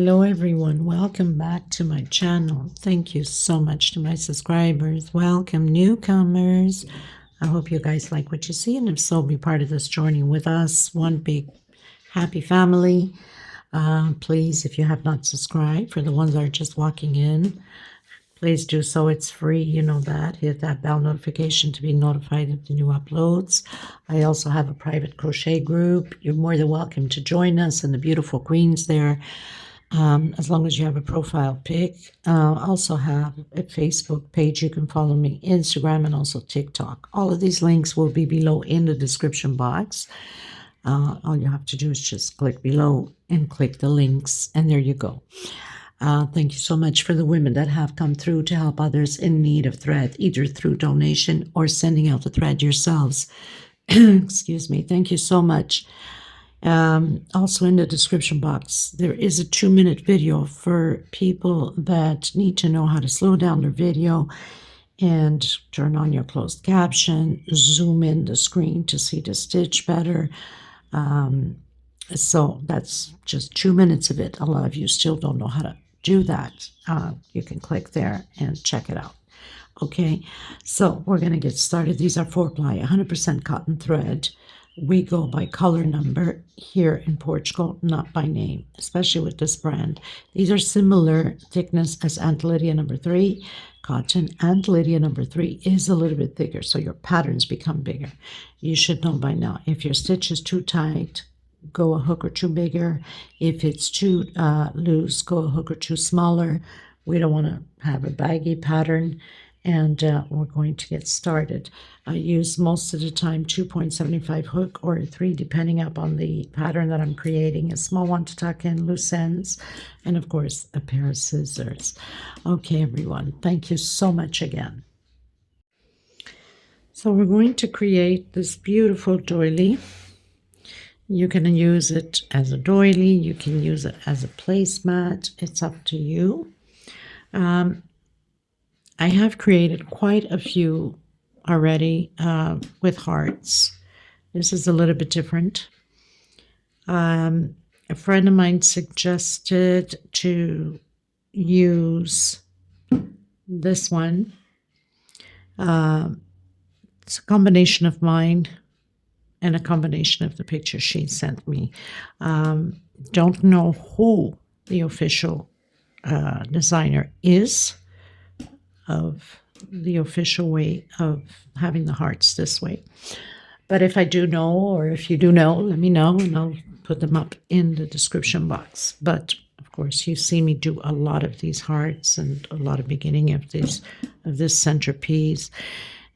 Hello everyone, welcome back to my channel. Thank you so much to my subscribers. Welcome newcomers. I hope you guys like what you see, and if so, be part of this journey with us. One big happy family. Please, if you have not subscribed, for the ones that are just walking in, please do so. It's free, you know that. Hit that bell notification to be notified of the new uploads. I also have a private crochet group. You're more than welcome to join us, and the beautiful queens there, as long as you have a profile pic. Also have a Facebook page. You can follow me, Instagram, and also TikTok. All of these links will be below in the description box. All you have to do is just click below and click the links, and there you go. Thank you so much for the women that have come through to help others in need of thread, either through donation or sending out the thread yourselves. Excuse me. Thank you so much. Also in the description box, there is a 2-minute video for people that need to know how to slow down their video and turn on your closed caption, zoom in the screen to see the stitch better. So that's just 2 minutes of it. A lot of you still don't know how to do that. You can click there and check it out. Okay, so we're going to get started. These are 4-ply, 100% cotton thread. We go by color number here in Portugal, not by name, especially with this brand. These are similar thickness as Aunt Lydia number 3 cotton. Aunt Lydia number 3 is a little bit thicker, so your patterns become bigger. You should know by now, if your stitch is too tight, go a hook or two bigger. If it's too loose, go a hook or two smaller. We don't want to have a baggy pattern. And we're going to get started. I use most of the time 2.75 hook or 3, depending upon the pattern that I'm creating. A small one to tuck in, loose ends, and of course a pair of scissors. Okay, everyone, thank you so much again. So we're going to create this beautiful doily. You can use it as a doily. You can use it as a placemat. It's up to you. I have created quite a few already with hearts. This is a little bit different. A friend of mine suggested to use this one. It's a combination of mine and a combination of the picture she sent me. Don't know who the official designer is of the official way of having the hearts this way. But if I do know, or if you do know, let me know, and I'll put them up in the description box. But of course, you see me do a lot of these hearts and a lot of beginning of this centerpiece.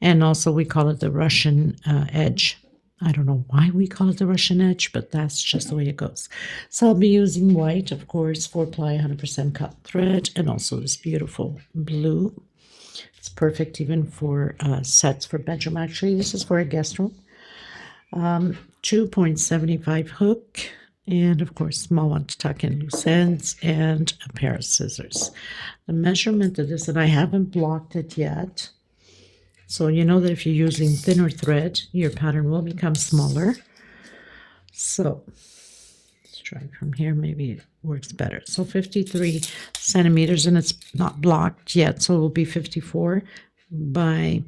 And also we call it the Russian edge. I don't know why we call it the Russian edge, but that's just the way it goes. So I'll be using white, of course, 4-ply 100% cotton thread, and also this beautiful blue. It's perfect even for sets for bedroom. Actually, this is for a guest room. 2.75 hook, and of course, small one to tuck in loose ends, and a pair of scissors. The measurement of this, and I haven't blocked it yet. So you know that if you're using thinner thread, your pattern will become smaller. So let's try from here. Maybe it works better. So 53 centimeters, and it's not blocked yet, so it will be 54 by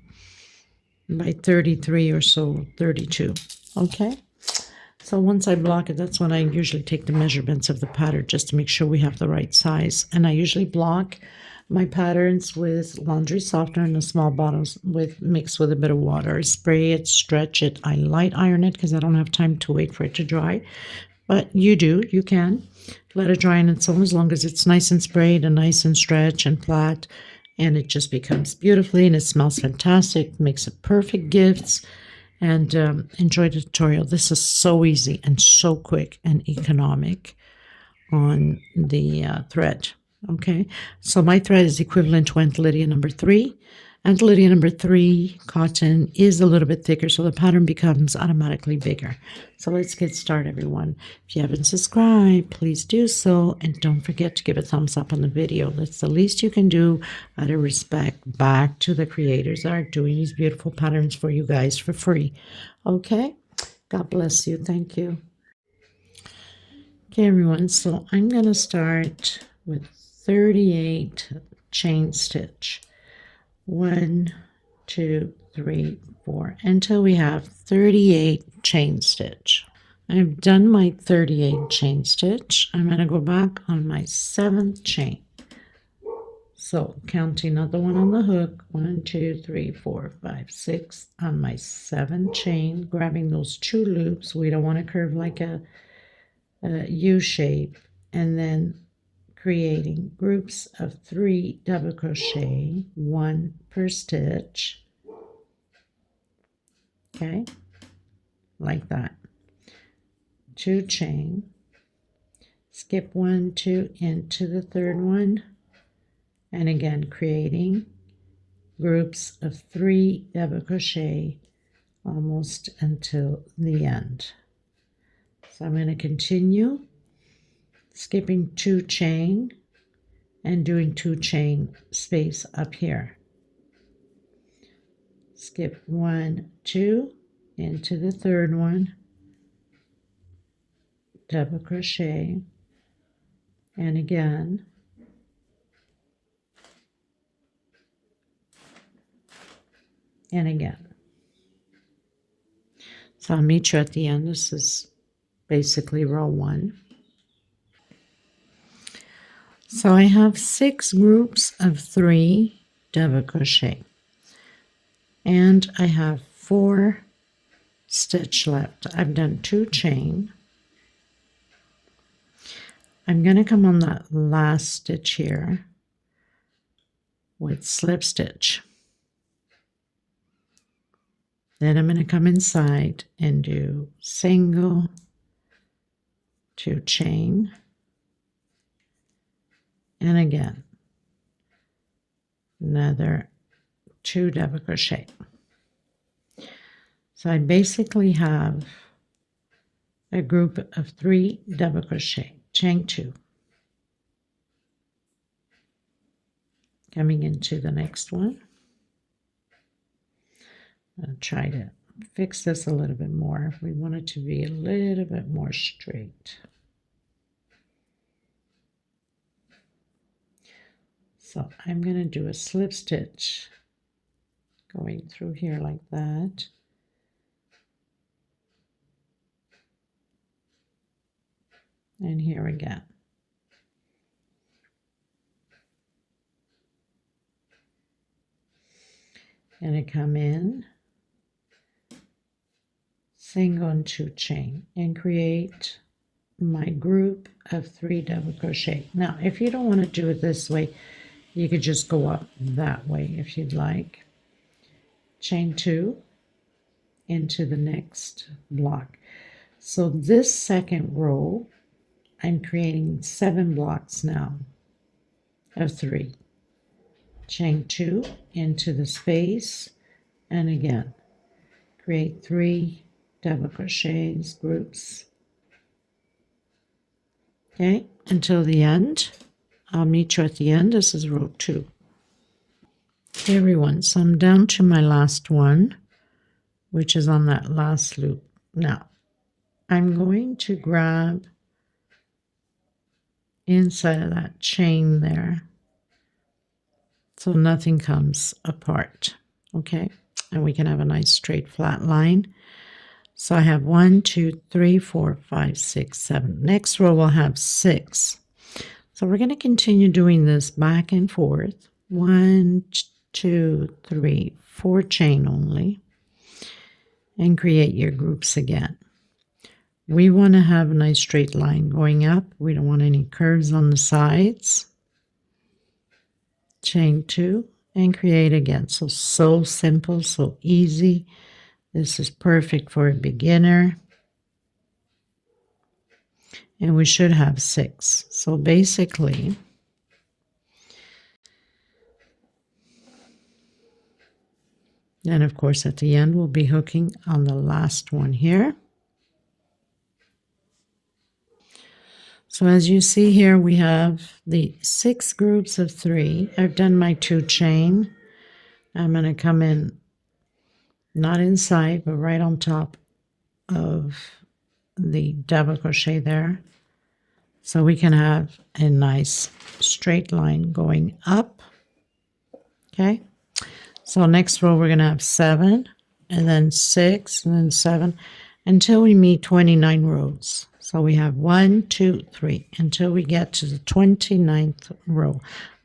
33 or so, 32. Okay. So once I block it, that's when I usually take the measurements of the pattern just to make sure we have the right size. And I usually block my patterns with laundry softener in the small bottles mixed with a bit of water. I spray it, stretch it. I light iron it because I don't have time to wait for it to dry. But you can let it dry on its own as long as it's nice and sprayed and nice and stretched and flat. And it just becomes beautifully, and it smells fantastic. Makes it perfect gifts. And enjoy the tutorial. This is so easy and so quick and economic on the thread. Okay, so my thread is equivalent to Aunt Lydia number 3. Aunt Lydia number 3 cotton is a little bit thicker, so the pattern becomes automatically bigger. So let's get started, everyone. If you haven't subscribed, please do so, and don't forget to give a thumbs up on the video. That's the least you can do out of respect back to the creators that are doing these beautiful patterns for you guys for free. Okay, God bless you. Thank you. Okay, everyone, so I'm going to start with 38 chain stitch. 1, 2, 3, 4, until we have 38 chain stitch. I've done my 38 chain stitch. I'm going to go back on my 7th chain. So counting another one on the hook, 1, 2, 3, 4, 5, 6 on my 7th chain, grabbing those 2 loops. We don't want to curve like a U shape, and then creating groups of 3 double crochet, 1 per stitch. Okay, like that. 2 chain, skip 1, 2 into the 3rd one, and again creating groups of 3 double crochet almost until the end. So I'm going to continue skipping 2 chain and doing 2 chain space up here. Skip 1, 2 into the 3rd one, double crochet, and again and again. So I'll meet you at the end. This is basically row 1. So I have 6 groups of 3 double crochet, and I have 4 stitch left. I've done 2 chain. I'm going to come on that last stitch here with slip stitch. Then I'm going to come inside and do single, 2 chain, and again another 2 double crochet. So I basically have a group of 3 double crochet, chain 2, coming into the next one. I'll try to fix this a little bit more. We want it to be a little bit more straight. So I'm going to do a slip stitch going through here like that. And here again. And I come in, single and 2 chain, and create my group of 3 double crochet. Now, if you don't want to do it this way, you could just go up that way if you'd like. Chain 2 into the next block. So this second row, I'm creating 7 blocks now of 3. Chain 2 into the space, and again create 3 double crochets groups. Okay, until the end. I'll meet you at the end. This is row 2. Okay, everyone, so I'm down to my last one, which is on that last loop. Now I'm going to grab inside of that chain there so nothing comes apart. Okay, and we can have a nice straight flat line. So I have 1, 2, 3, 4, 5, 6, 7. Next row we'll have 6. So we're going to continue doing this back and forth. 1, 2, 3, 4 chain only, and create your groups again. We want to have a nice straight line going up. We don't want any curves on the sides. Chain 2 and create again. So simple, so easy. This is perfect for a beginner. And we should have 6. So basically, then of course at the end we'll be hooking on the last one here. So as you see here, we have the 6 groups of 3. I've done my 2 chain. I'm going to come in, not inside, but right on top of the double crochet there. So we can have a nice straight line going up. Okay. So next row we're going to have 7 and then 6 and then 7 until we meet 29 rows. So we have 1, 2, 3 until we get to the 29th row.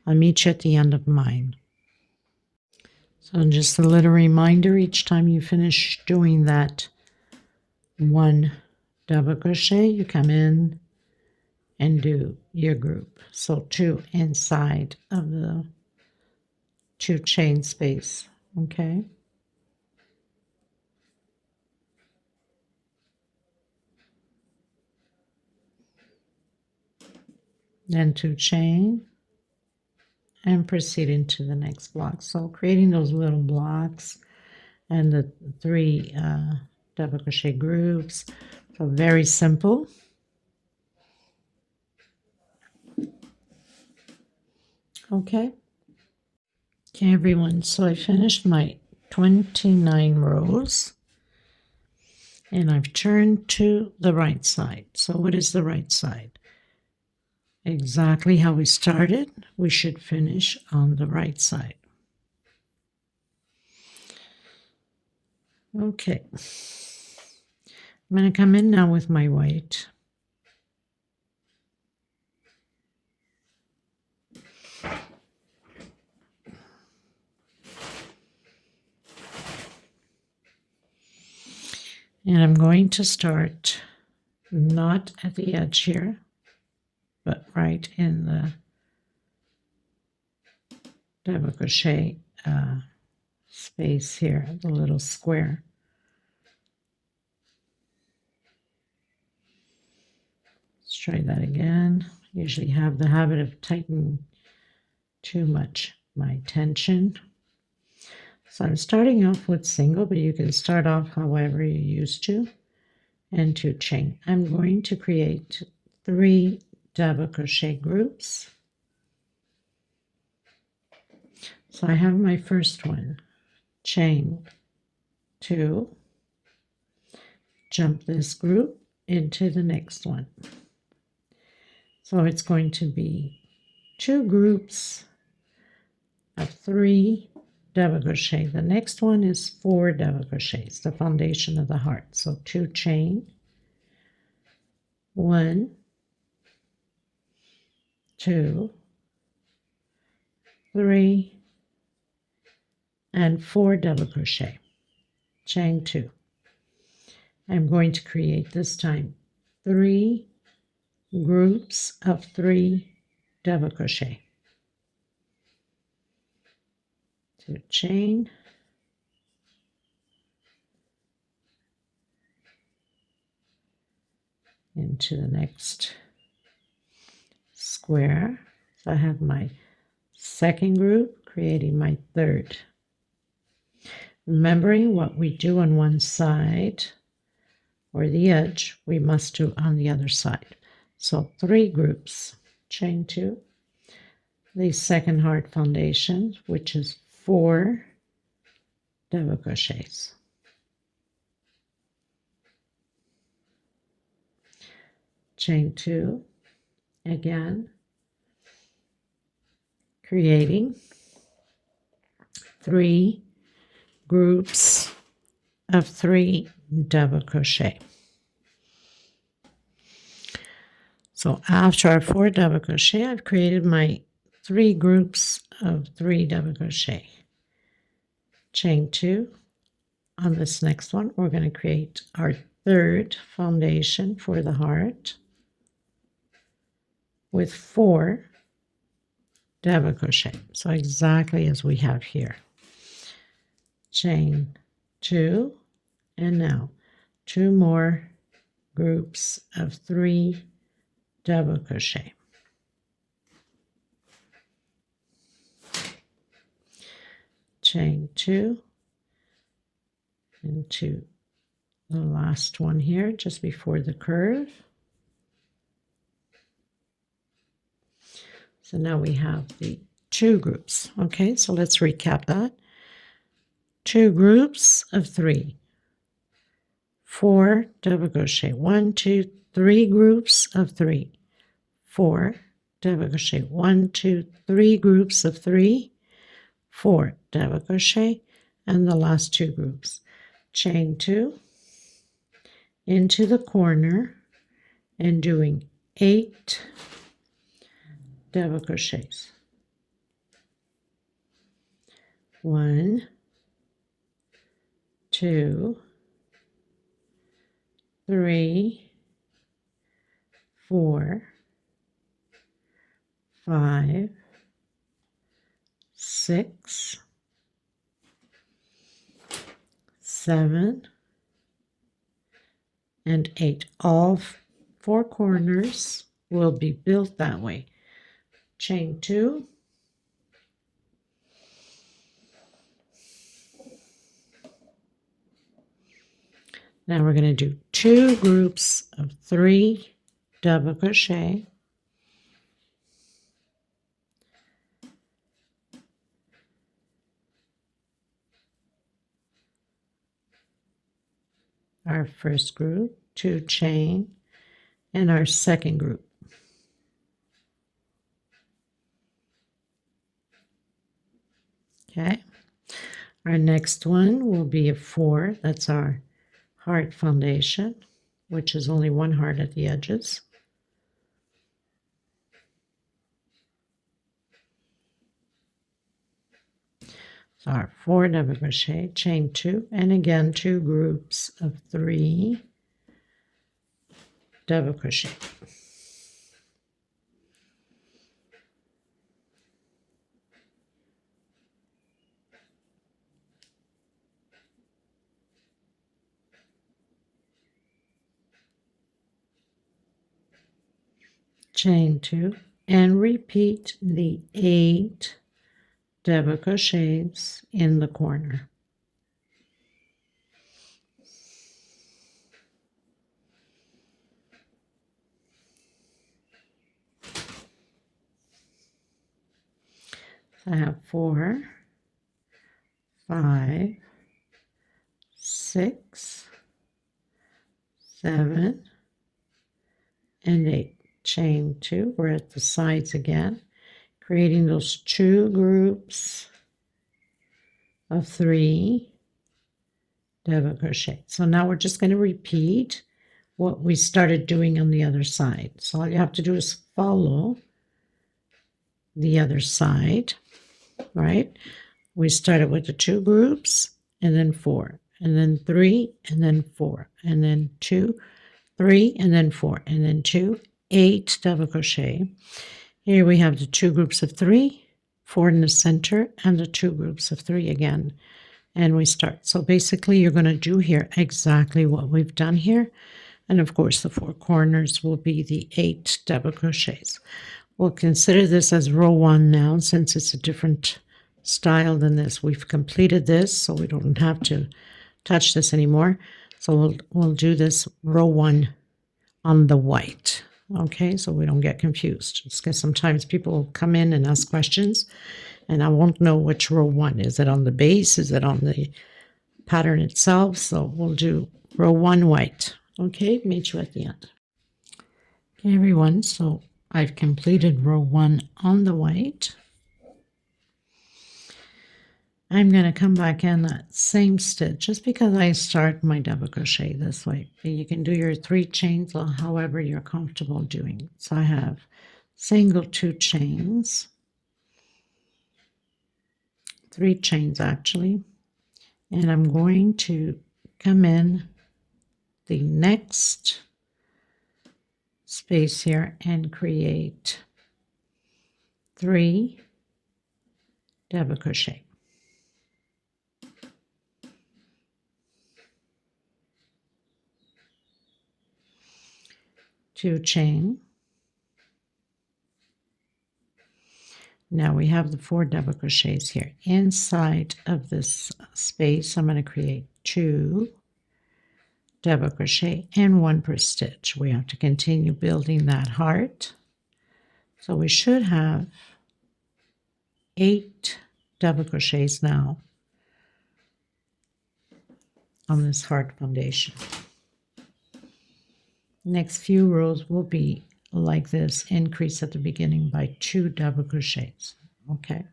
I'll meet you at the end of mine. So just a little reminder, each time you finish doing that 1 double crochet, you come in and do your group. So 2 inside of the 2 chain space, okay? Then 2 chain and proceed into the next block. So creating those little blocks and the 3 double crochet groups. So very simple. Okay. Okay, everyone. So I finished my 29 rows and I've turned to the right side. So what is the right side? Exactly how we started. We should finish on the right side. Okay. I'm going to come in now with my white. And I'm going to start not at the edge here, but right in the double crochet space here, the little square. Let's try that again. Usually have the habit of tightening too much my tension. So I'm starting off with single, but you can start off however you used to, and 2 chain. I'm going to create 3 double crochet groups. So I have my first one, chain 2, jump this group into the next one. So it's going to be 2 groups of 3 double crochet. The next one is 4 double crochets, the foundation of the heart. So 2 chain, 1, 2, 3, and 4 double crochet, chain 2. I'm going to create this time 3 groups of 3 double crochet. 2 chain, into the next square. So I have my second group, creating my third. Remembering what we do on one side or the edge, we must do on the other side. So 3 groups, chain 2, the second heart foundation, which is 4 double crochets. Chain 2, again, creating 3 groups of 3 double crochet. So after our 4 double crochet, I've created my 3 groups of 3 double crochet. Chain 2. On this next one, we're going to create our third foundation for the heart with 4 double crochet. So exactly as we have here. Chain 2, and now 2 more groups of 3 double crochet. Chain 2 into the last one here just before the curve. So now we have the 2 groups. Okay, so let's recap that. 2 groups of 3, 4 double crochet, 1, 2, 3 groups of 3, 4 double crochet, 1, 2, 3 groups of 3, 4 double crochet, and the last 2 groups. Chain 2 into the corner and doing 8 double crochets. 1, 2, 3, 4, 5, 6, 7, and 8. All 4 corners will be built that way. Chain 2, now we're going to do 2 groups of 3 double crochet, our first group, 2 chain, and our second group. Okay, our next one will be a 4. That's our heart foundation, which is only 1 heart at the edges. So our 4 double crochet, chain 2, and again 2 groups of 3 double crochet. Chain 2 and repeat the 8 double crochets in the corner. So I have 4, 5, 6, 7, and 8. Chain 2, we're at the sides again, creating those 2 groups of 3 double crochet. So now we're just going to repeat what we started doing on the other side. So all you have to do is follow the other side, right? We started with the 2 groups, and then 4, and then 3, and then 4, and then 2, 3, and then 4, and then 2, 8 double crochet. Here we have the 2 groups of 3, 4 in the center, and the 2 groups of 3 again. And we start. So basically you're going to do here exactly what we've done here. And of course the 4 corners will be the 8 double crochets. We'll consider this as row 1 now, since it's a different style than this. We've completed this, so we don't have to touch this anymore. So we'll do this row 1 on the white. Okay, so we don't get confused. Just because sometimes people will come in and ask questions, and I won't know which row 1. Is it on the base? Is it on the pattern itself? So we'll do row 1 white. Okay, meet you at the end. Okay, everyone, so I've completed row 1 on the white. I'm going to come back in that same stitch just because I start my double crochet this way. You can do your 3 chains or however you're comfortable doing. So I have single 2 chains, 3 chains actually, and I'm going to come in the next space here and create 3 double crochet. 2 chain. Now we have the 4 double crochets here. Inside of this space, I'm going to create 2 double crochet and 1 per stitch. We have to continue building that heart. So we should have 8 double crochets now on this heart foundation. Next few rows will be like this, increase at the beginning by 2 double crochets. Okay,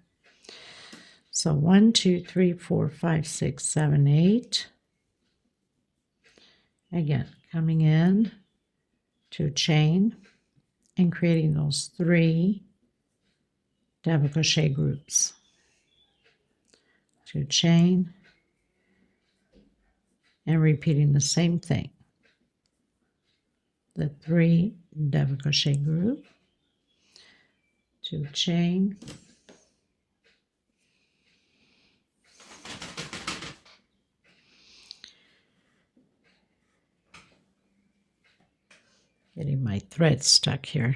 so 1, 2, 3, 4, 5, 6, 7, 8. Again, coming in to chain and creating those 3 double crochet groups. To chain and repeating the same thing. The 3 double crochet group, to chain, getting my thread stuck here.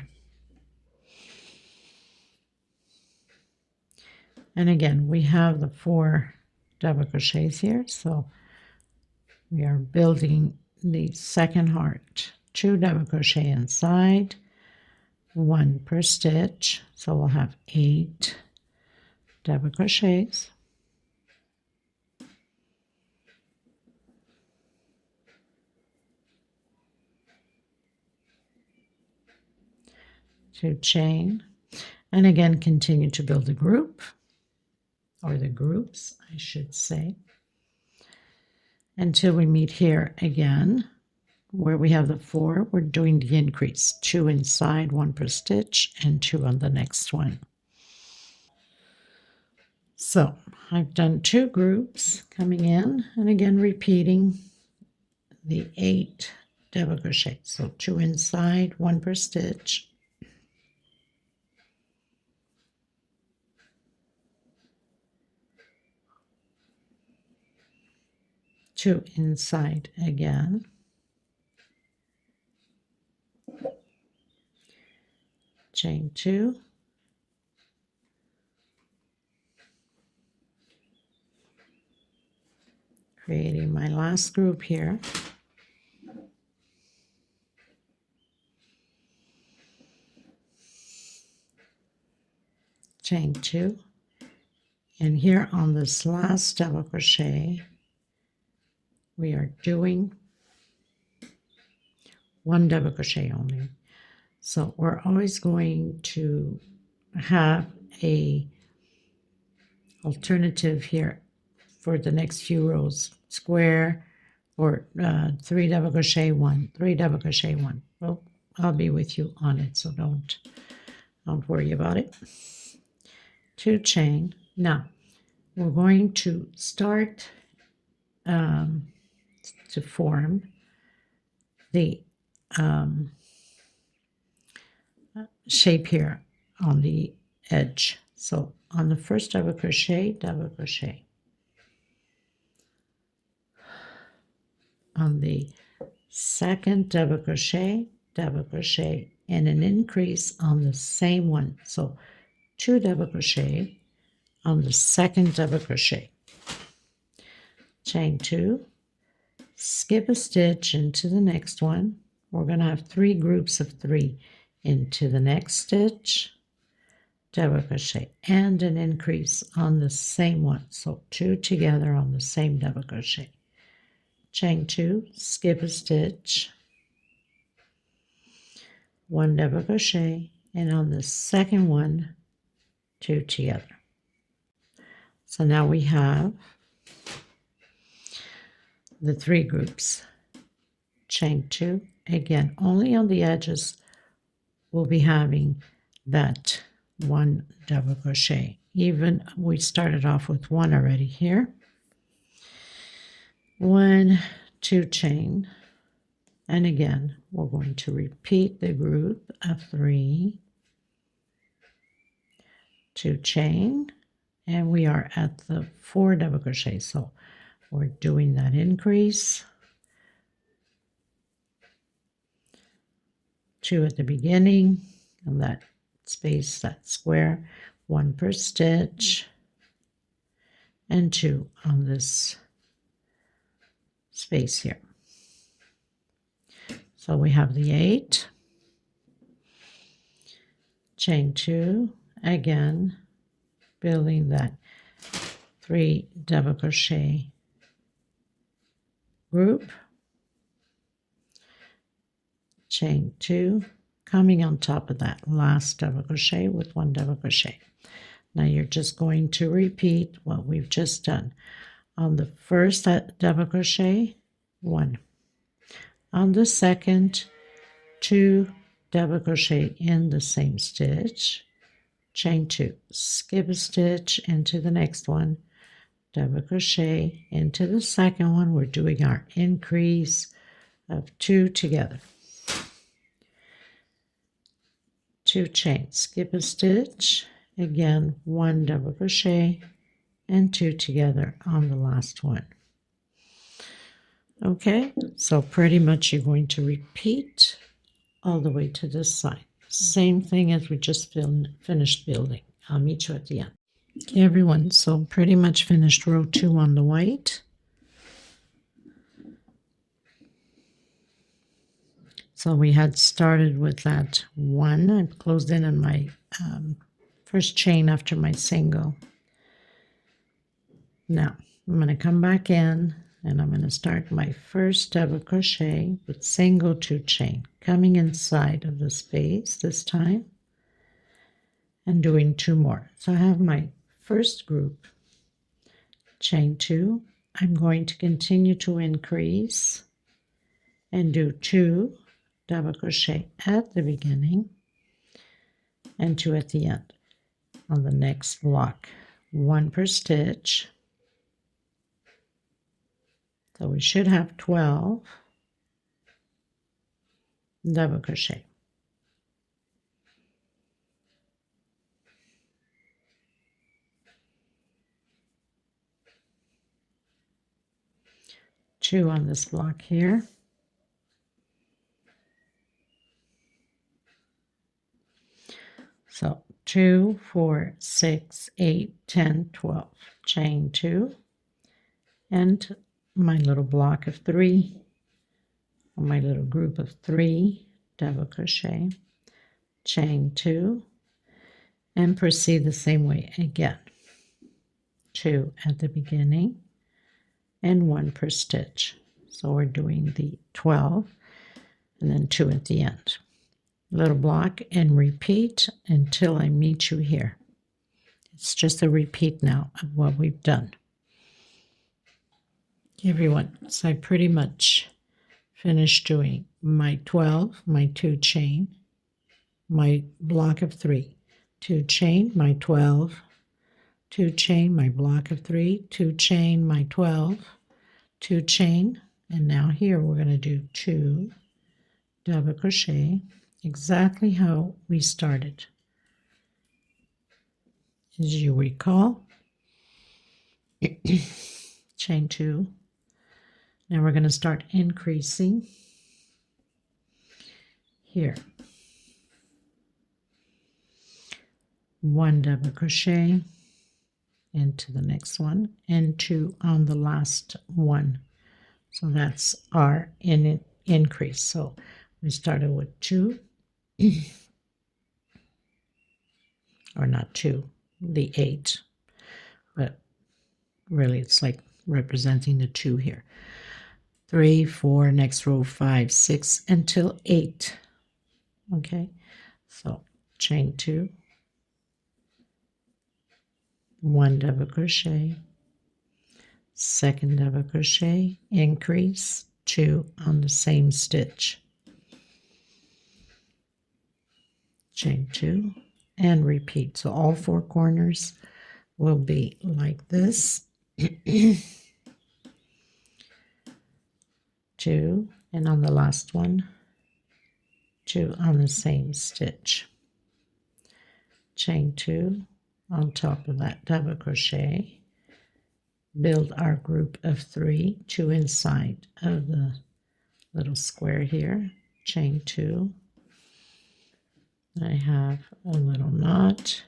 And again, we have the 4 double crochets here, so we are building the second heart. 2 double crochet inside, 1 per stitch, so we'll have 8 double crochets. To chain, and again continue to build the group, or the groups I should say, until we meet here again where we have the 4. We're doing the increase, 2 inside, 1 per stitch, and 2 on the next one. So I've done 2 groups coming in, and again repeating the 8 double crochet. So 2 inside, 1 per stitch, 2 inside again, chain 2, creating my last group here, chain 2, and here on this last double crochet we are doing 1 double crochet only. So we're always going to have a alternative here for the next few rows, square or 3 double crochet 1, 3 double crochet 1. Well, I'll be with you on it, so don't worry about it. 2 chain. Now we're going to start to form the shape here on the edge. So on the first double crochet, on the second double crochet, and an increase on the same one. So 2 double crochet on the second double crochet, chain 2, skip a stitch into the next one. We're going to have 3 groups of 3 into the next stitch, double crochet, and an increase on the same one. So 2 together on the same double crochet, chain 2, skip a stitch, 1 double crochet, and on the second one 2 together. So now we have the 3 groups, chain 2, again only on the edges we'll be having that 1 double crochet. Even we started off with 1 already here, 1, 2 chain, and again we're going to repeat the group of 3, 2 chain, and we are at the 4 double crochet. So we're doing that increase, 2 at the beginning and that space, that square, 1 per stitch, and 2 on this space here. So we have the 8, chain 2, again building that 3 double crochet group, chain 2, coming on top of that last double crochet with 1 double crochet. Now you're just going to repeat what we've just done. On the first double crochet, 1. On the second, 2 double crochet in the same stitch, chain 2, skip a stitch into the next one, double crochet into the second one. We're doing our increase of 2 together. 2 chains, skip a stitch, again 1 double crochet and 2 together on the last one. Okay, so pretty much you're going to repeat all the way to this side. Same thing as we just finished building. I'll meet you at the end. Okay, everyone, so pretty much finished row 2 on the white. So we had started with that 1. I closed in on my first chain after my single. Now I'm going to come back in and I'm going to start my first double crochet with single 2 chain, coming inside of the space this time and doing 2 more. So I have my first group, chain 2. I'm going to continue to increase and do 2 double crochet at the beginning and 2 at the end. On the next block, 1 per stitch. So we should have 12 double crochet. Two on this block here. So 2, 4, 6, 8, 10, 12. Chain 2 and my little block of 3, or my little group of 3 double crochet, chain 2, and proceed the same way again. 2 at the beginning and 1 per stitch. So we're doing the 12 and then 2 at the end. Little block and repeat until I meet you here. It's just a repeat now of what we've done. Everyone, so I pretty much finished doing my 12, my 2 chain, my block of 3, 2 chain, my 12, 2 chain, my block of 3, 2 chain, my 12, 2 chain, and now here we're going to do 2 double crochet, exactly how we started. As you recall, chain 2. Now we're going to start increasing here. 1 double crochet into the next one and 2 on the last one. So that's our increase. So we started with 2, or not 2, the 8, but really it's like representing the 2 here. 3, 4, next row 5, 6 until 8. Okay, so chain 2, 1 double crochet, second double crochet, increase, 2 on the same stitch, chain 2, and repeat. So all 4 corners will be like this. 2, and on the last one, 2 on the same stitch, chain 2 on top of that double crochet, build our group of 3, 2 inside of the little square here, chain 2. I have a little knot.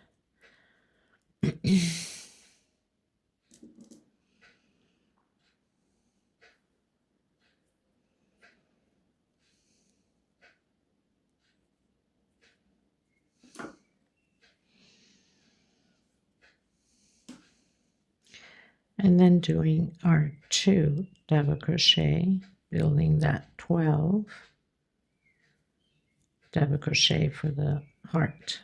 And then doing our 2 double crochet, building that 12, double crochet for the heart.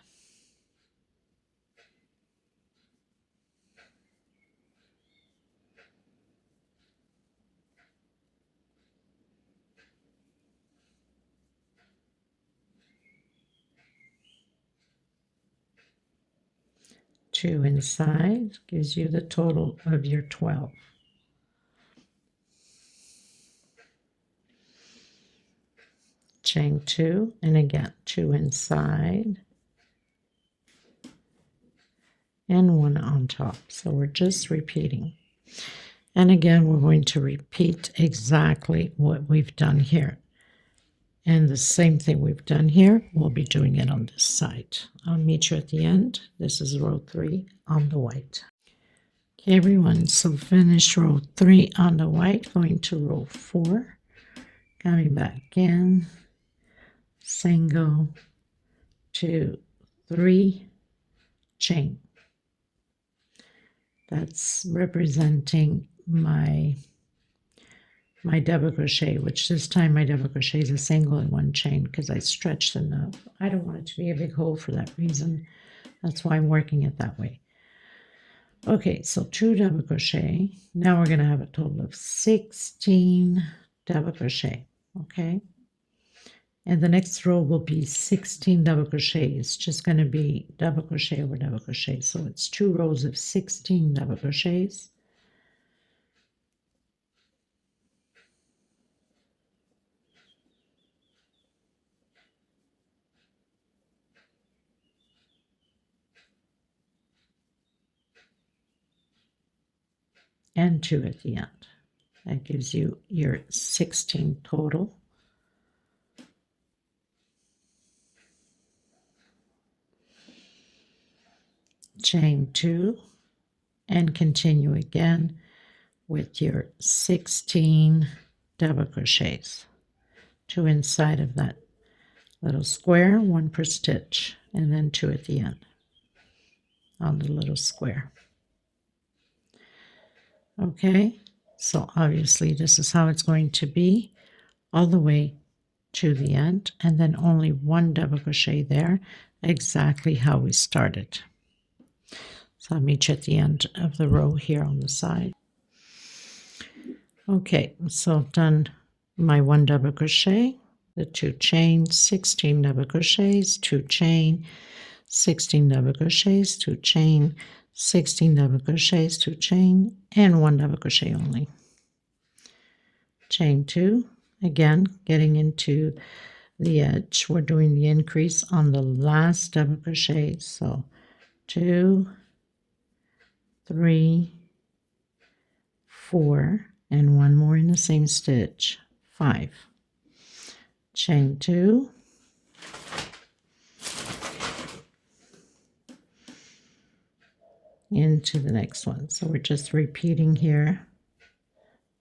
Two inside gives you the total of your 12. Chain 2, and again 2 inside and 1 on top. So we're just repeating. And again, we're going to repeat exactly what we've done here. And the same thing we've done here, we'll be doing it on this side. I'll meet you at the end. This is row 3 on the white. Okay, everyone, so finish row 3 on the white, going to row 4, coming back in, single, 2, 3, chain. That's representing my double crochet, which this time my double crochet is a single and 1 chain because I stretched enough. I don't want it to be a big hole for that reason. That's why I'm working it that way. Okay, so 2 double crochet. Now we're going to have a total of 16 double crochet. Okay, and the next row will be 16 double crochet. It's just going to be double crochet over double crochet. So it's 2 rows of 16 double crochets. And 2 at the end. That gives you your 16 total. Chain 2 and continue again with your 16 double crochets. 2 inside of that little square, 1 per stitch, and then 2 at the end on the little square. Okay, so obviously this is how it's going to be all the way to the end, and then only 1 double crochet there, exactly how we started. So I'll meet you at the end of the row here on the side. Okay, so I've done my 1 double crochet, the 2 chains, 16 double crochets, 2 chain, 16 double crochets, 2 chain, 16 double crochets, 2 chain, and 1 double crochet only. Chain 2, again getting into the edge. We're doing the increase on the last double crochet. So 2, 3, 4, and 1 more in the same stitch, 5. Chain 2, into the next one. So we're just repeating here,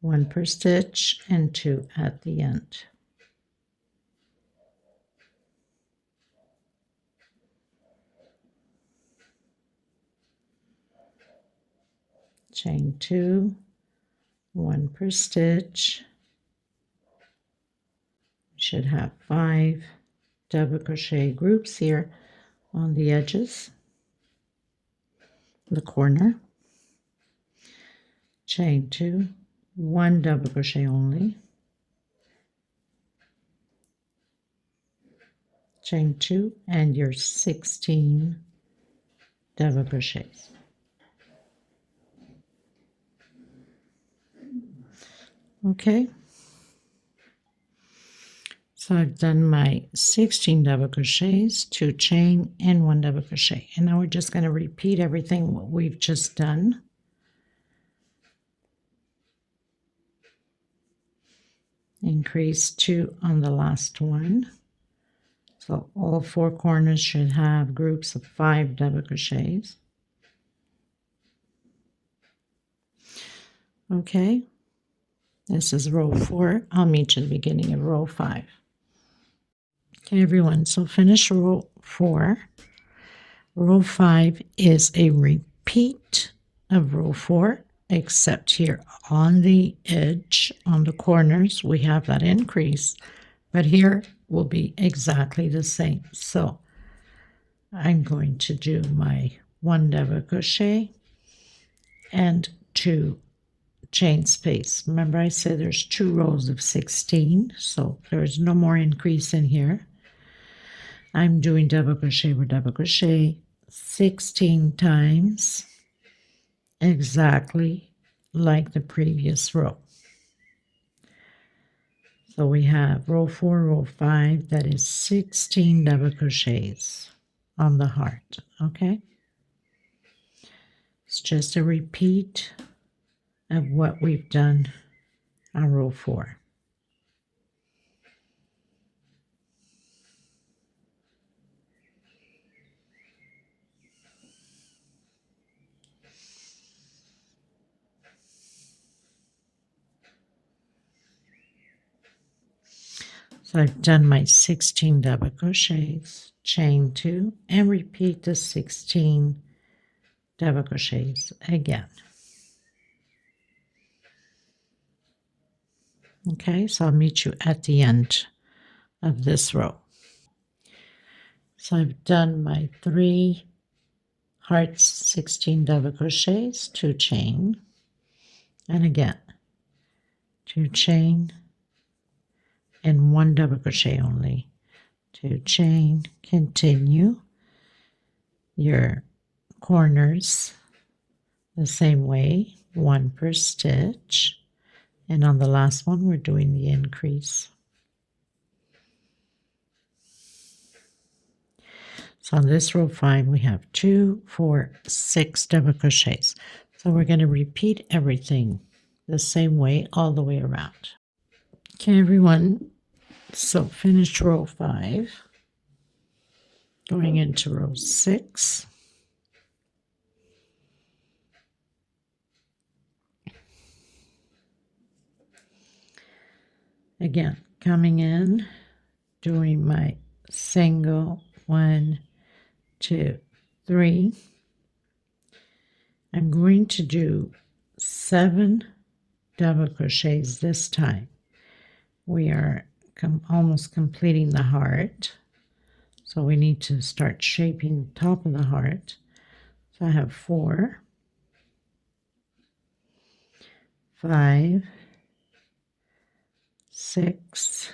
1 per stitch and 2 at the end. Chain 2, 1 per stitch. We should have 5 double crochet groups here on the edges, the corner. Chain 2, 1 double crochet only. Chain 2 and your 16 double crochets. Okay, so I've done my 16 double crochets, 2 chain, and 1 double crochet. And now we're just going to repeat everything what we've just done. Increase 2 on the last one. So all 4 corners should have groups of 5 double crochets. Okay, this is row 4. I'll meet you at the beginning of row 5. Okay, everyone, so finish row 4. Row 5 is a repeat of row 4, except here on the edge, on the corners, we have that increase, but here will be exactly the same. So I'm going to do my 1 double crochet and 2 chain space. Remember I said there's 2 rows of 16, so there's no more increase in here. I'm doing double crochet over double crochet 16 times, exactly like the previous row. So we have row 4, row 5, that is 16 double crochets on the heart, okay? It's just a repeat of what we've done on row 4. So I've done my 16 double crochets, chain 2, and repeat the 16 double crochets again. Okay, so I'll meet you at the end of this row. So I've done my 3 hearts, 16 double crochets, 2 chain, and again 2 chain and 1 double crochet only, 2 chain, continue your corners the same way, 1 per stitch, and on the last one we're doing the increase. So on this row 5 we have 2, 4, 6 double crochets. So we're going to repeat everything the same way all the way around. Okay, everyone, so finished row 5, going into row 6. Again, coming in, doing my single 1, 2, 3. I'm going to do 7 double crochets this time. We are almost completing the heart, so we need to start shaping the top of the heart. So I have 4, 5, 6,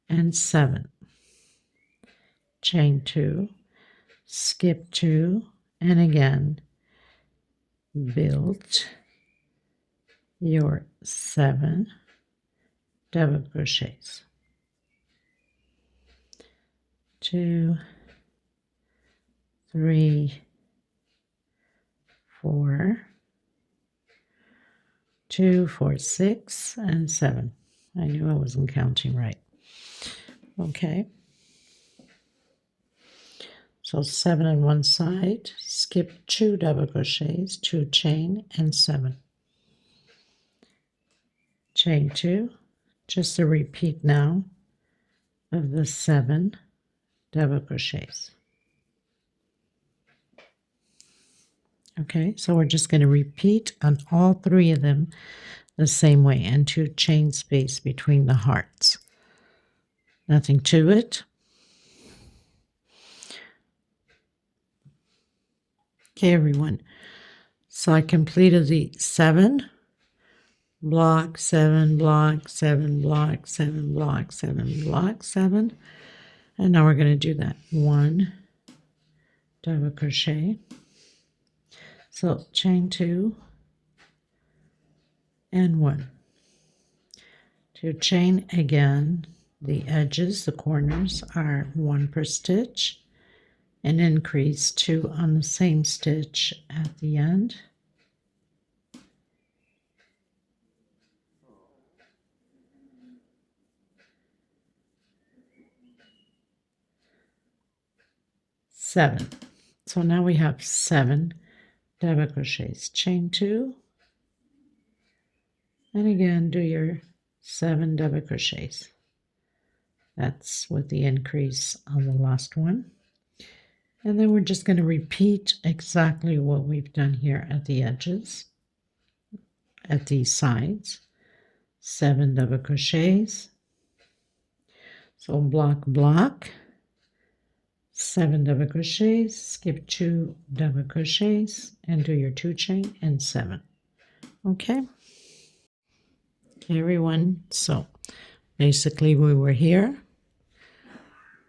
and 7. Chain 2, skip 2, and again build your 7 double crochets. 2, 3, 4, 2, 4, 6, and 7. I knew I wasn't counting right. Okay. So 7 on one side, skip 2 double crochets, 2 chain, and 7. Chain 2, just a repeat now of the 7 double crochets. Okay, so we're just going to repeat on all 3 of them the same way, and 2 chain space between the hearts. Nothing to it. Okay, everyone. So I completed the 7 block, 7 block, 7 block, 7 block, 7 block, 7. And now we're going to do that 1 double crochet. So chain 2 and 1. 2 chain again. The edges, the corners are 1 per stitch, and increase 2 on the same stitch at the end. Seven. So now we have 7 double crochets. Chain 2, and again do your 7 double crochets. That's with the increase on the last one. And then we're just going to repeat exactly what we've done here at the edges, at these sides. 7 double crochets, So block, 7 double crochets, skip 2 double crochets, and do your 2 chain and 7. Okay, everyone. So basically, we were here,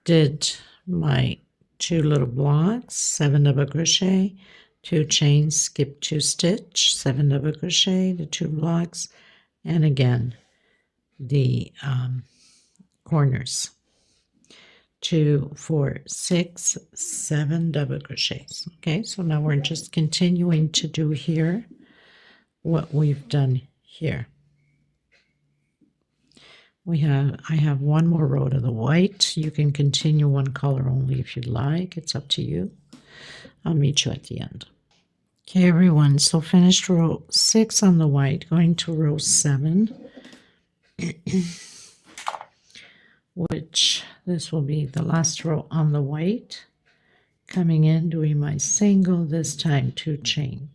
did my 2 little blocks, 7 double crochet, 2 chains, skip 2 stitch, 7 double crochet, the 2 blocks, and again the corners. 2, 4, 6, 7 double crochets. Okay, so now we're just continuing to do here what we've done here. I have one more row of the white. You can continue one color only if you'd like. It's up to you. I'll meet you at the end. Okay, everyone, so finished row 6 on the white, going to row 7, which this will be the last row on the white. Coming in, doing my single, this time 2 chain,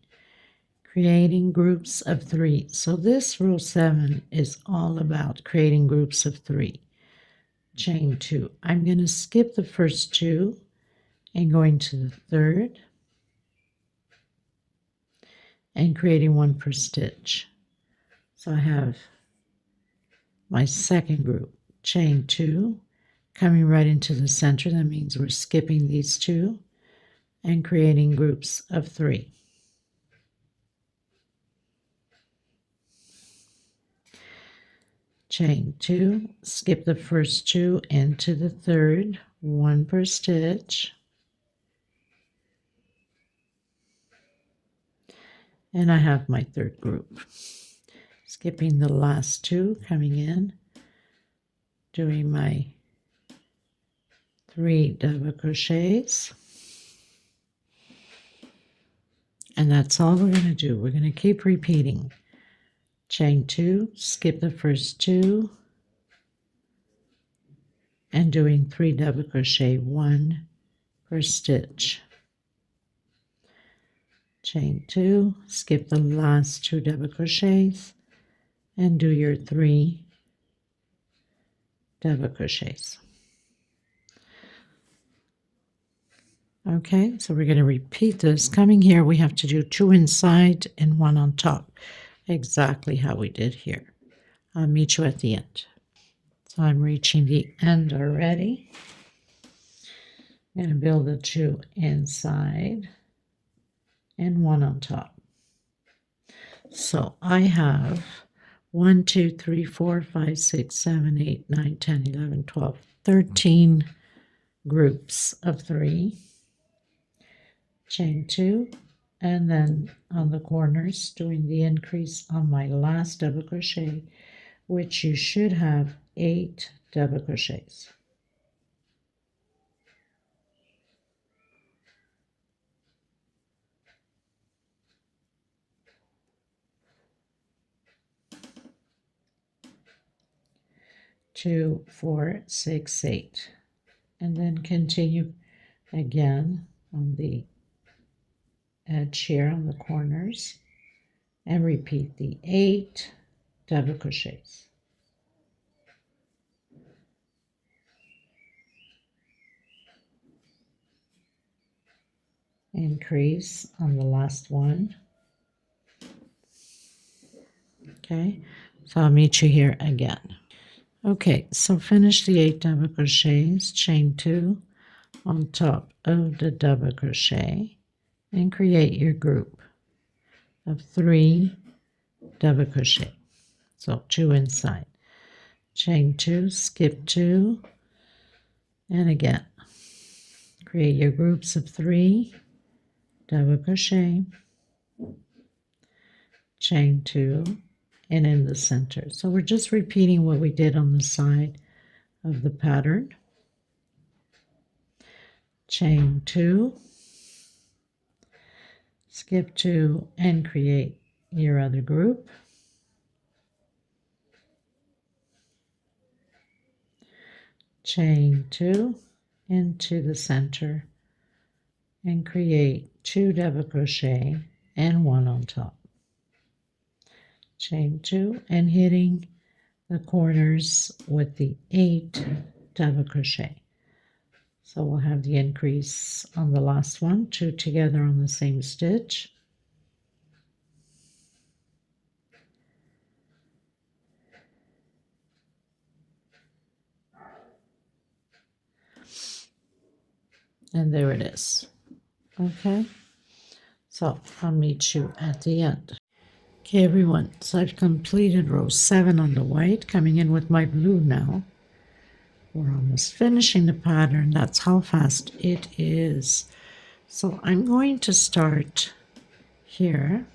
creating groups of 3. So this row 7 is all about creating groups of 3. Chain 2. I'm going to skip the first 2 and going to the third and creating 1 per stitch. So I have my second group, chain 2, coming right into the center. That means we're skipping these 2 and creating groups of 3. Chain 2, skip the first 2 into the third, 1 per stitch, and I have my third group. Skipping the last 2, coming in, doing my 3 double crochets, and that's all we're going to do. We're going to keep repeating. Chain 2, skip the first 2, and doing 3 double crochet, 1 per stitch. Chain 2, skip the last 2 double crochets, and do your 3 double crochets. Okay, so we're going to repeat this. Coming here, we have to do 2 inside and 1 on top, exactly how we did here. I'll meet you at the end. So I'm reaching the end already. I'm going to build the 2 inside and 1 on top. So I have 1, 2, 3, 4, 5, 6, 7, 8, 9, 10, 11, 12, 13 groups of 3. Chain 2, and then on the corners doing the increase on my last double crochet, which you should have 8 double crochets. Two, 4, 6, 8, and then continue again on the edge here on the corners and repeat the 8 double crochets. Increase on the last one. Okay, so I'll meet you here again. Okay, so finish the 8 double crochets, chain 2 on top of the double crochet, and create your group of 3 double crochet. So 2 inside, chain 2, skip 2, and again create your groups of 3 double crochet, chain 2, and in the center. So we're just repeating what we did on the side of the pattern. Chain 2, skip 2, and create your other group. Chain 2 into the center and create 2 double crochet and 1 on top. Chain 2 and hitting the corners with the 8 double crochet. So we'll have the increase on the last one, 2 together on the same stitch. And there it is. Okay, so I'll meet you at the end. Okay, everyone, so I've completed row 7 on the white, coming in with my blue now. We're almost finishing the pattern. That's how fast it is. So I'm going to start here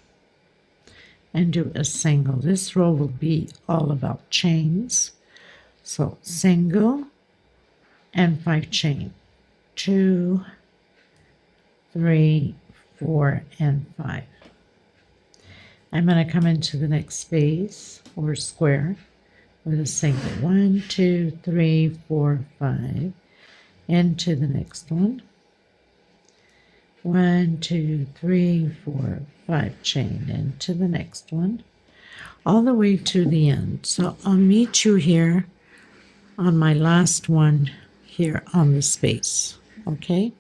and do a single. This row will be all about chains. So single and 5 chain. 2, 3, 4, and 5. I'm going to come into the next space or square with a single. 1, 2, 3, 4, 5. Into the next one. 1, 2, 3, 4, 5. Chain into the next one. All the way to the end. So I'll meet you here on my last one here on the space. Okay?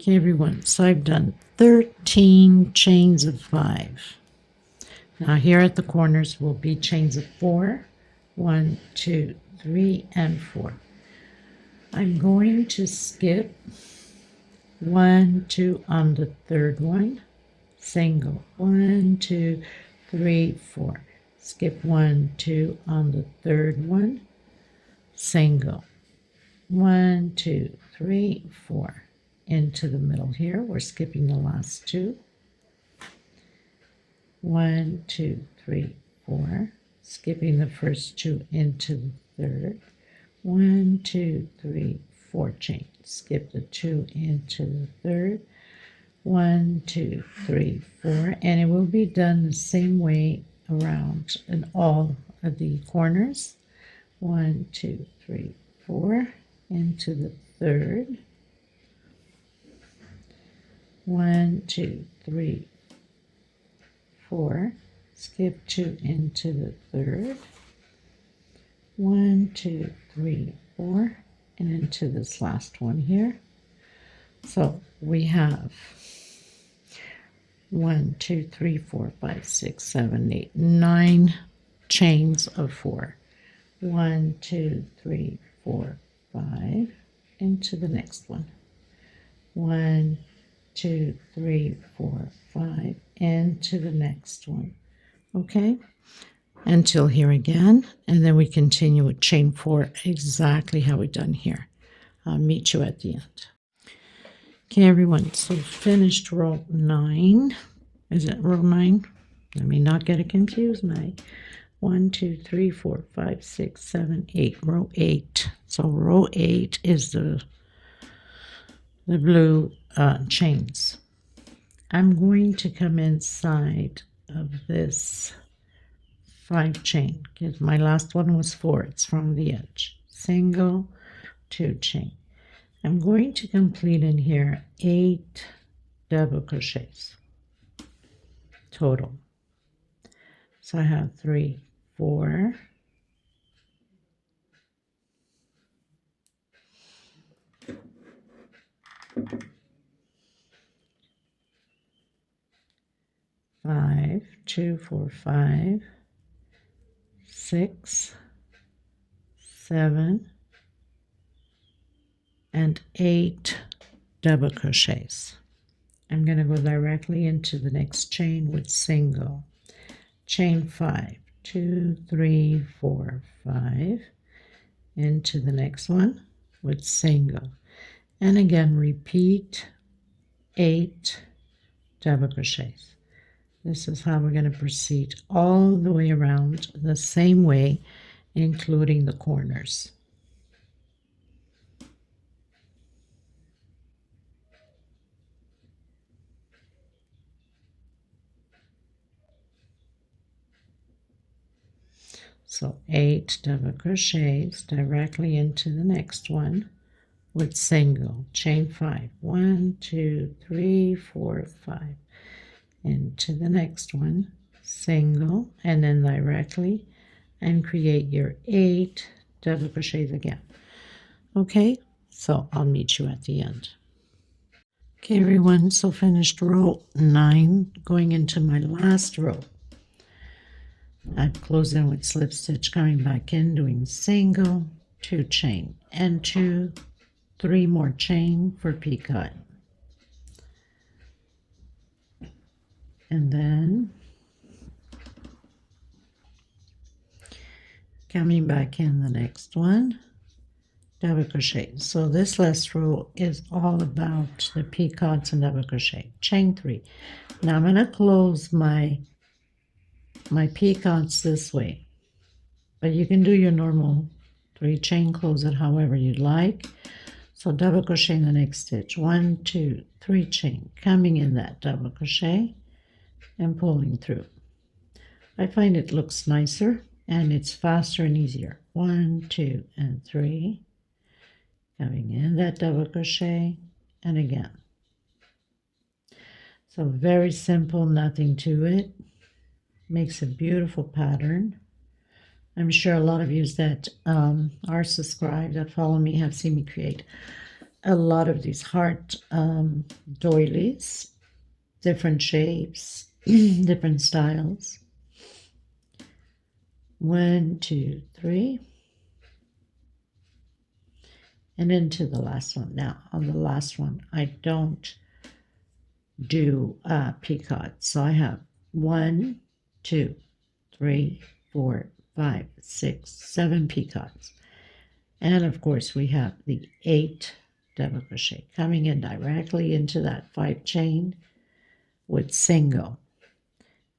Okay, everyone. So I've done 13 chains of 5. Now here at the corners will be chains of 4. 1, 2, 3, and 4. I'm going to skip 1, 2 on the third one. Single. 1, 2, 3, 4. Skip 1, 2 on the third one. Single. 1, 2, 3, 4. Into the middle here. We're skipping the last 2. 1, 2, 3, 4. Skipping the first 2 into the third. 1, 2, 3, 4. Chain. Skip the 2 into the third. 1, 2, 3, 4. And it will be done the same way around in all of the corners. 1, 2, 3, 4. Into the third. 1, 2, 3, 4. Skip 2 into the third. 1, 2, 3, 4. And into this last one here. So we have 1, 2, 3, 4, 5, 6, 7, 8, 9 chains of 4. 1, 2, 3, 4, 5. Into the next one. 1, 2, 3, 4, 5, into the next one. Okay, until here again, and then we continue with chain 4 exactly how we done here. I'll meet you at the end. Okay, everyone, so finished row 9. Is it row 9? Let me not get it confused, Meg. 1, 2, 3, 4, 5, 6, 7, 8. Row 8. So row 8 is the blue chains. I'm going to come inside of this 5 chain because my last one was 4. It's from the edge. Single, 2 chain. I'm going to complete in here 8 double crochets total. So I have 3, 4, 5, 2, 4, 5, 6, 7, and 8 double crochets. I'm going to go directly into the next chain with single. Chain 5, 2, 3, 4, 5. Into the next one with single. And again, repeat 8 double crochets. This is how we're going to proceed all the way around the same way, including the corners. So 8 double crochets directly into the next one with single. Chain 5. 1, 2, 3, 4, 5. Into the next one, single, and then directly, and create your 8 double crochets again. Okay, so I'll meet you at the end. Okay, everyone, so finished row 9, going into my last row. I'm closing with slip stitch, coming back in, doing single, 2 chain, and 2, 3 more chain for picot. And then coming back in the next one, double crochet. So this last row is all about the picots and double crochet. Chain 3. Now I'm going to close my picots this way, but you can do your normal 3 chain, close it however you'd like. So double crochet in the next stitch, 1, 2, 3 chain, coming in that double crochet and pulling through. I find it looks nicer and it's faster and easier. 1, 2, and 3, coming in that double crochet, and again. So very simple, nothing to it. Makes a beautiful pattern. I'm sure a lot of you that are subscribed, that follow me, have seen me create a lot of these heart doilies, different shapes, different styles. 1, 2, 3, and into the last one. Now on the last one I don't do picot, so I have 1, 2, 3, 4, 5, 6, 7 picots, and of course we have the 8 double crochet coming in directly into that 5 chain with single,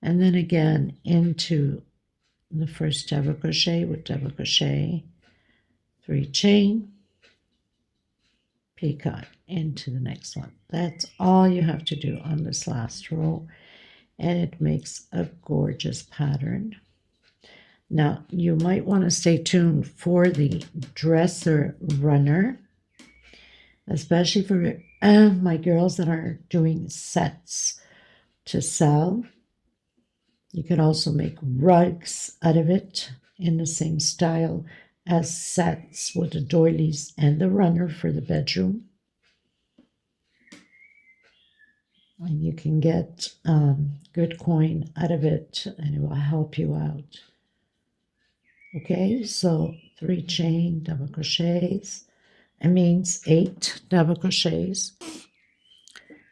and then again into the first double crochet with double crochet, 3 chain, picot into the next one. That's all you have to do on this last row, and it makes a gorgeous pattern. Now you might want to stay tuned for the dresser runner, especially for my girls that are doing sets to sell. You could also make rugs out of it in the same style as sets with the doilies and the runner for the bedroom. And you can get good coin out of it, and it will help you out. Okay, so 3 chain double crochets. It means 8 double crochets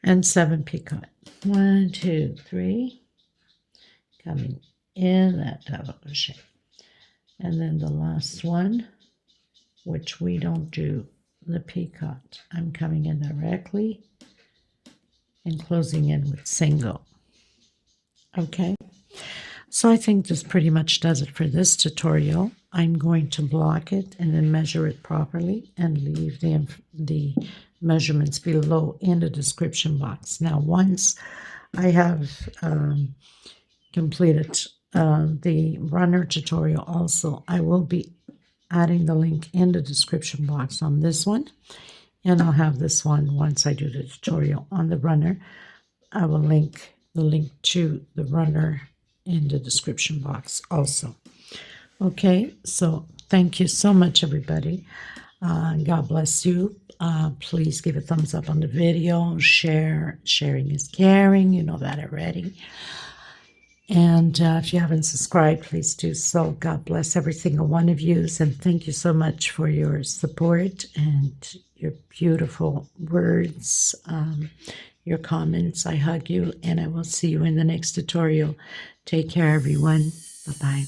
and 7 picot. 1, 2, 3. Coming in that double crochet, and then the last one, which we don't do the picot, I'm coming in directly and closing in with single. Okay, so I think this pretty much does it for this tutorial. I'm going to block it and then measure it properly and leave the measurements below in the description box. Now once I have completed the runner tutorial also, I will be adding the link in the description box on this one, and I'll have this one once I do the tutorial on the runner. I will link the link to the runner in the description box also. Okay, so thank you so much, everybody. God bless you. Please give a thumbs up on the video. Sharing is caring, you know that already. And if you haven't subscribed, please do so. God bless every single one of you. And thank you so much for your support and your beautiful words, your comments. I hug you, and I will see you in the next tutorial. Take care, everyone. Bye-bye.